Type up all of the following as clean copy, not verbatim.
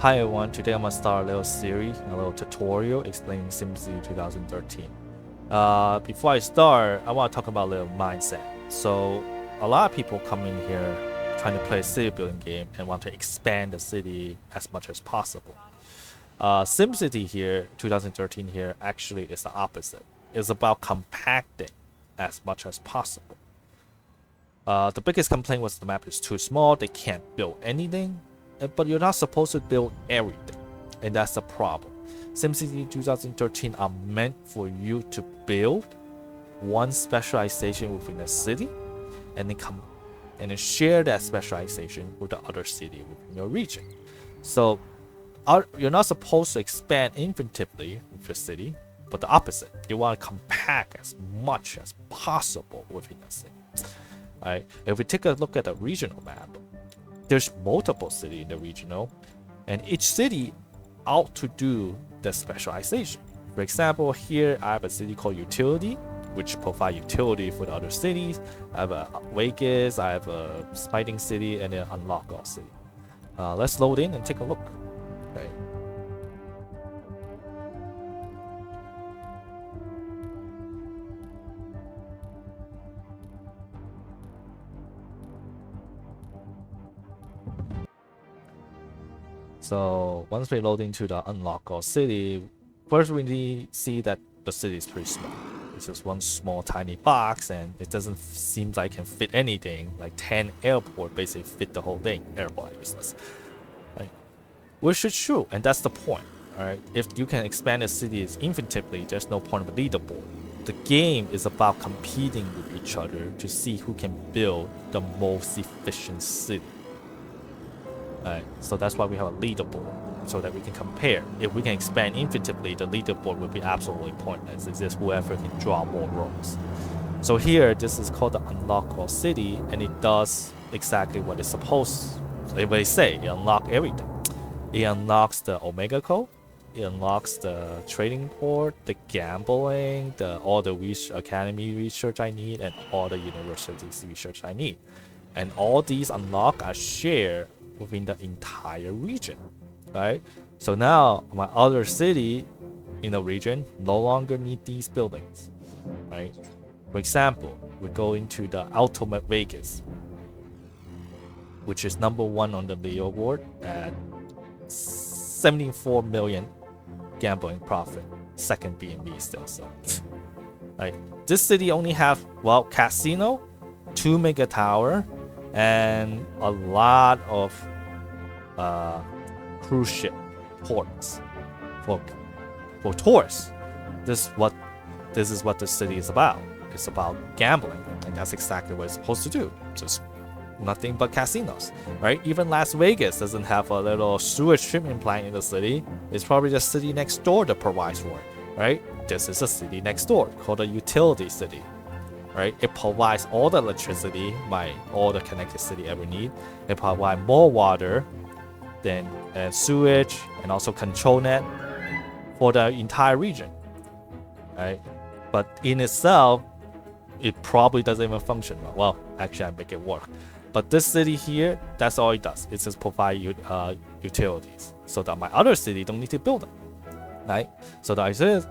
Hi everyone, today I'm gonna start a little series, a little tutorial explaining SimCity 2013. Before I start, I want to talk about a little mindset. So, a lot of people come in here trying to play a city building game and want to expand the city as much as possible. SimCity here, 2013 here, actually is the opposite. It's about compacting as much as possible. The biggest complaint was the map is too small, they can't build anything, but you're not supposed to build everything, and that's the problem. SimCity 2013 are meant for you to build one specialization within a city, and then share that specialization with the other city within your region. So you're not supposed to expand infinitely with your city, but the opposite. You want to compact as much as possible within a city. Alright, if we take a look at the regional map, there's multiple cities in the regional, and each city ought to do the specialization. For example, here I have a city called Utility, which provide utility for the other cities. I have a Vegas, I have a Smiting City, and then Unlock All City. Let's load in and take a look. Okay. So once we load into the Unlock All City, first we need to see that the city is pretty small. It's just one small tiny box, and it doesn't seem like it can fit anything. Like 10 airport basically fit the whole thing. Airport useless, right? Which is true, and that's the point. All right, if you can expand the cities infinitely, there's no point of a leaderboard. The game is about competing with each other to see who can build the most efficient city. Alright, so that's why we have a leaderboard, so that we can compare. If we can expand infinitely, the leaderboard will be absolutely pointless. It's just whoever can draw more rolls. So here, this is called the Unlock All City, and it does exactly what it's supposed to. They say it unlocks everything. It unlocks the Omega Code, it unlocks the trading port, the gambling, all the academy research I need, and all the universities research I need. And all these unlock are shared within the entire region, right? So now my other city in the region no longer need these buildings, right? For example, we go into the Ultimate Vegas, which is #1 on the leaderboard at 74 million gambling profit, second B&B still. So, right? This city only have casino, 2 mega tower, and a lot of cruise ship ports for tourists. This is what the city is about. It's about gambling, and that's exactly what it's supposed to do. Just nothing but casinos, right? Even Las Vegas doesn't have a little sewage treatment plant in the city. It's probably the city next door that provides for it, right? This is a city next door called a utility city. Right? It provides all the electricity all the connected city ever need. It provides more water than sewage, and also control net for the entire region. Right? But in itself, it probably doesn't even function well. Well, actually, I make it work. But this city here, that's all it does. It just provide utilities, so that my other city don't need to build them. Right? So the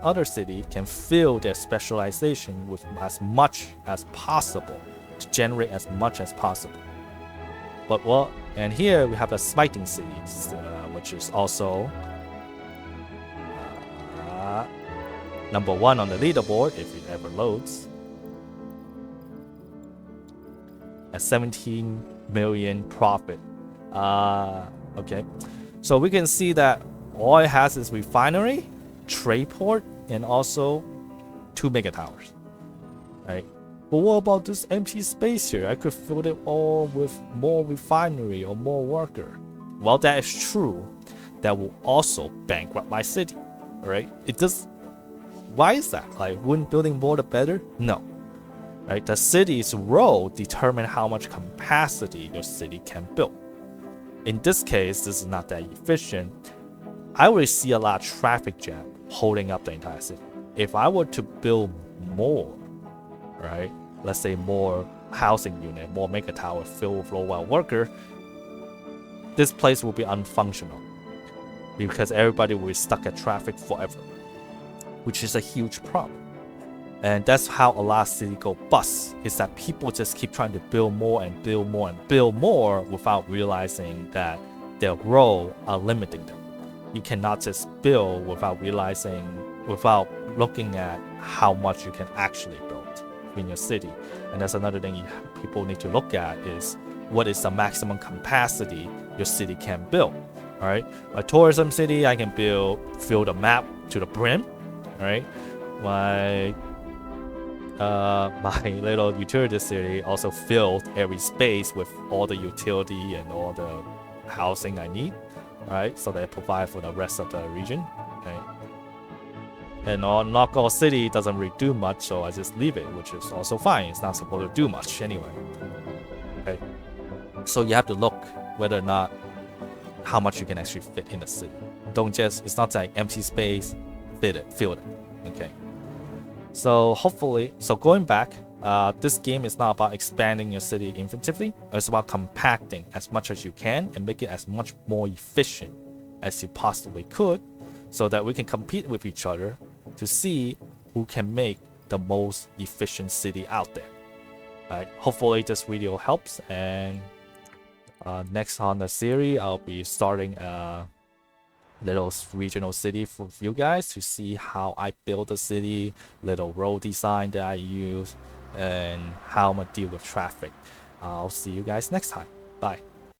other city can fill their specialization with as much as possible to generate as much as possible. But and here we have the Smiting City, which is also #1 on the leaderboard if it ever loads, at 17 million profit. Okay, so we can see that all it has is refinery, trade port, and also 2 mega towers. Right? But what about this empty space here? I could fill it all with more refinery or more worker. Well, that is true. That will also bankrupt my city. Right? Why is that? Like, wouldn't building more the better? No. Right? The city's role determine how much capacity your city can build. In this case, this is not that efficient. I would see a lot of traffic jam holding up the entire city. If I were to build more, right? Let's say more housing unit, more mega tower filled with low-well worker, this place will be unfunctional. because everybody will be stuck at traffic forever, which is a huge problem. And that's how a lot of cities go bust, is that people just keep trying to build more and build more and build more without realizing that their role are limiting them. You cannot just build without looking at how much you can actually build in your city. And that's another thing people need to look at, is what is the maximum capacity your city can build. All right, my tourism city, I can fill the map to the brim. All right, my little utility city also filled every space with all the utility and all the housing I need, right? So they provide for the rest of the region, okay? And not all city doesn't really do much, so I just leave it, which is also fine. It's not supposed to do much anyway, okay? So you have to look whether or not how much you can actually fit in the city. It's not like empty space, fill it, okay? So going back, this game is not about expanding your city infinitely. It's about compacting as much as you can and make it as much more efficient as you possibly could, so that we can compete with each other to see who can make the most efficient city out there. Right? Hopefully this video helps, and next on the series, I'll be starting a little regional city for you guys to see how I build the city, little road design that I use, and how I'm gonna deal with traffic. I'll see you guys next time. Bye.